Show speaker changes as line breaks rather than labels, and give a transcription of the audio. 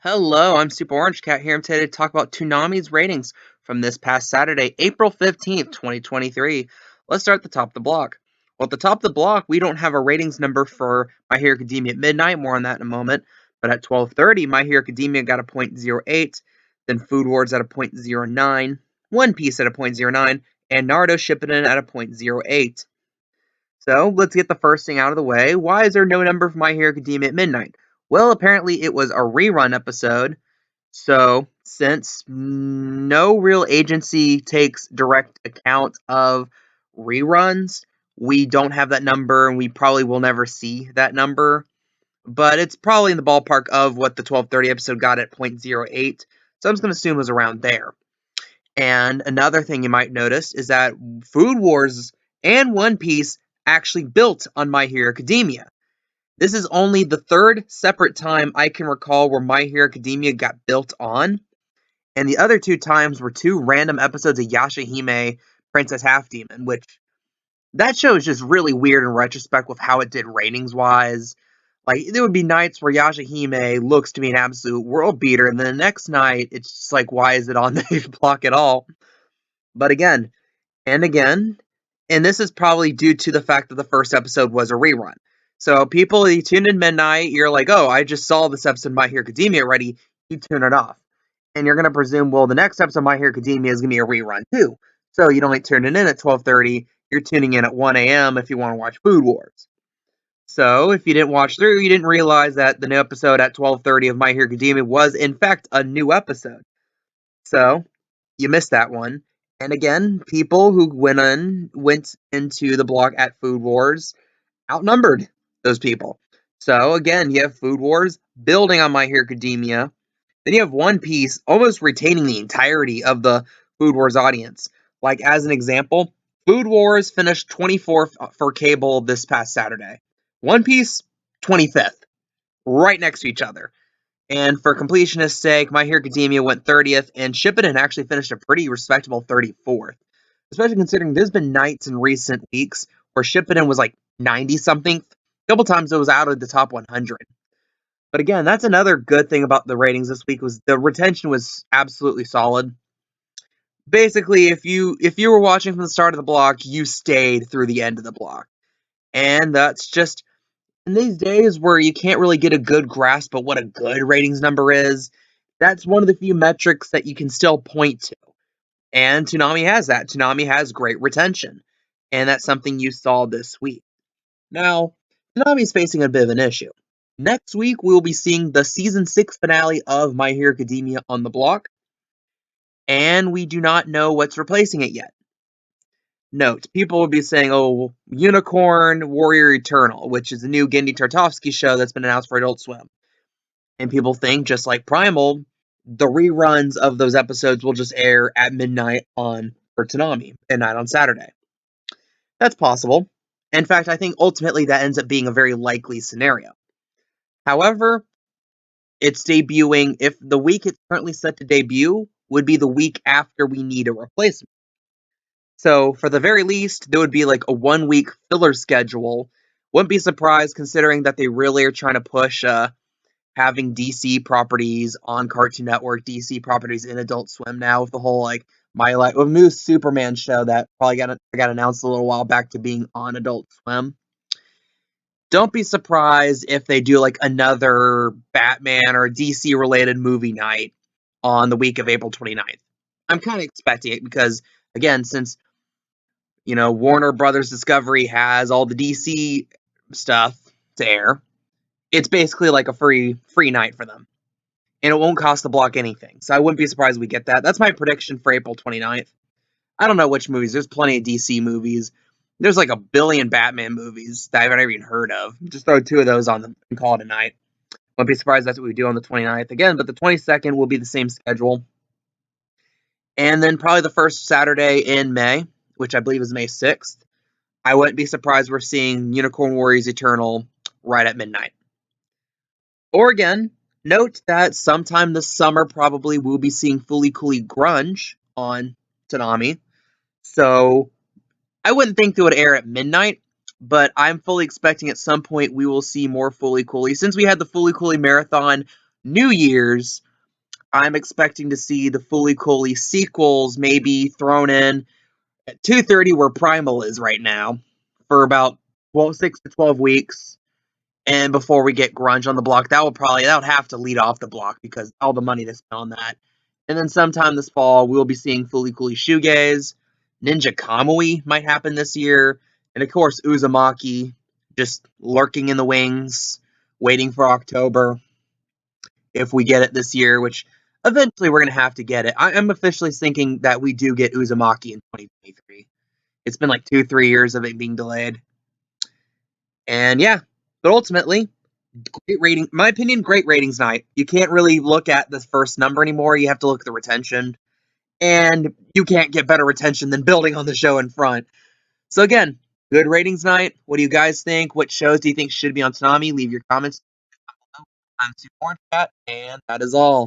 Hello, I'm Super Orange Cat here. I'm today to talk about Toonami's ratings from this past Saturday, April 15th, 2023. Let's start at the top of the block. Well, at the top of the block, we don't have a ratings number for My Hero Academia at midnight. More on that in a moment. But at 12:30, My Hero Academia got a .08, then Food Wars at a .09, One Piece at a .09, and Naruto Shippuden at a .08. So let's get the first thing out of the way. Why is there no number for My Hero Academia at midnight? Well, apparently it was a rerun episode. So since no real agency takes direct account of reruns, we don't have that number and we probably will never see that number. But it's probably in the ballpark of what the 12:30 episode got at .08. So I'm just going to assume it was around there. And another thing you might notice is that Food Wars and One Piece actually built on My Hero Academia. This is only the third separate time I can recall where My Hero Academia got built on, and the other two times were two random episodes of Yashahime Princess Half Demon, which that show is just really weird in retrospect with how it did ratings wise. Like, there would be nights where Yashahime looks to be an absolute world beater, and then the next night it's just like, why is it on the block at all? But again, and again, and this is probably due to the fact that the first episode was a rerun. So people, you tune in midnight, you're like, oh, I just saw this episode of My Hero Academia already, you tune it off. And you're going to presume, well, the next episode of My Hero Academia is going to be a rerun too. So you don't like turning in at 12:30, you're tuning in at 1 a.m. if you want to watch Food Wars. So if you didn't watch through, you didn't realize that the new episode at 12:30 of My Hero Academia was in fact a new episode. So you missed that one. And again, people who went into the block at Food Wars outnumbered those people. So again, you have Food Wars building on My Hero Academia. Then you have One Piece almost retaining the entirety of the Food Wars audience. Like, as an example, Food Wars finished 24th for cable this past Saturday. One Piece, 25th, right next to each other. And for completionist's sake, My Hero Academia went 30th, and Shippuden actually finished a pretty respectable 34th. Especially considering there's been nights in recent weeks where Shippuden was like 90-something. A couple times it was out of the top 100. But again, that's another good thing about the ratings this week was the retention was absolutely solid. Basically, if you were watching from the start of the block, you stayed through the end of the block. And that's just in these days where you can't really get a good grasp of what a good ratings number is, that's one of the few metrics that you can still point to. And Toonami has that. Toonami has great retention. And that's something you saw this week. Now, Toonami is facing a bit of an issue. Next week, we will be seeing the season 6 finale of My Hero Academia on the block, and we do not know what's replacing it yet. Note, people will be saying, oh, Unicorn Warrior Eternal, which is a new Gendy Tartovsky show that's been announced for Adult Swim. And people think, just like Primal, the reruns of those episodes will just air at midnight on for Toonami, midnight on Saturday. That's possible. In fact, I think ultimately that ends up being a very likely scenario. However, it's debuting, if the week it's currently set to debut would be the week after we need a replacement. So, for the very least, there would be like a 1-week filler schedule. Wouldn't be surprised considering that they really are trying to push having DC properties on Cartoon Network, DC properties in Adult Swim now with the whole like new Superman show that probably got announced a little while back to being on Adult Swim. Don't be surprised if they do like another Batman or DC related movie night on the week of April 29th. I'm kind of expecting it because, again, since Warner Brothers Discovery has all the DC stuff to air, it's basically like a free night for them. And it won't cost the block anything. So I wouldn't be surprised if we get that. That's my prediction for April 29th. I don't know which movies. There's plenty of DC movies. There's like a billion Batman movies that I've never even heard of. Just throw 2 of those on them and call it a night. Won't be surprised that's what we do on the 29th again, but the 22nd will be the same schedule. And then probably the first Saturday in May, which I believe is May 6th, I wouldn't be surprised we're seeing Unicorn Warriors Eternal right at midnight. Or again, note that sometime this summer probably we'll be seeing Fully Cooley Grunge on Toonami. So I wouldn't think they would air at midnight, but I'm fully expecting at some point we will see more Fully Cooley. Since we had the Fully Cooley Marathon New Year's, I'm expecting to see the Fully Cooley sequels maybe thrown in at 2:30 where Primal is right now for about 6 to 12 weeks. And before we get Grunge on the block, that would have to lead off the block because all the money that's spent on that. And then sometime this fall, we'll be seeing Fully Cooley Shoegaze. Ninja Kamui might happen this year. And of course, Uzumaki just lurking in the wings, waiting for October if we get it this year, which eventually we're going to have to get it. I'm officially thinking that we do get Uzumaki in 2023. It's been like 2, 3 years of it being delayed. And yeah, but ultimately, great rating. My opinion, great ratings night. You can't really look at the first number anymore. You have to look at the retention. And you can't get better retention than building on the show in front. So again, good ratings night. What do you guys think? What shows do you think should be on Toonami? Leave your comments. I'm Super Orange Cat, and that is all.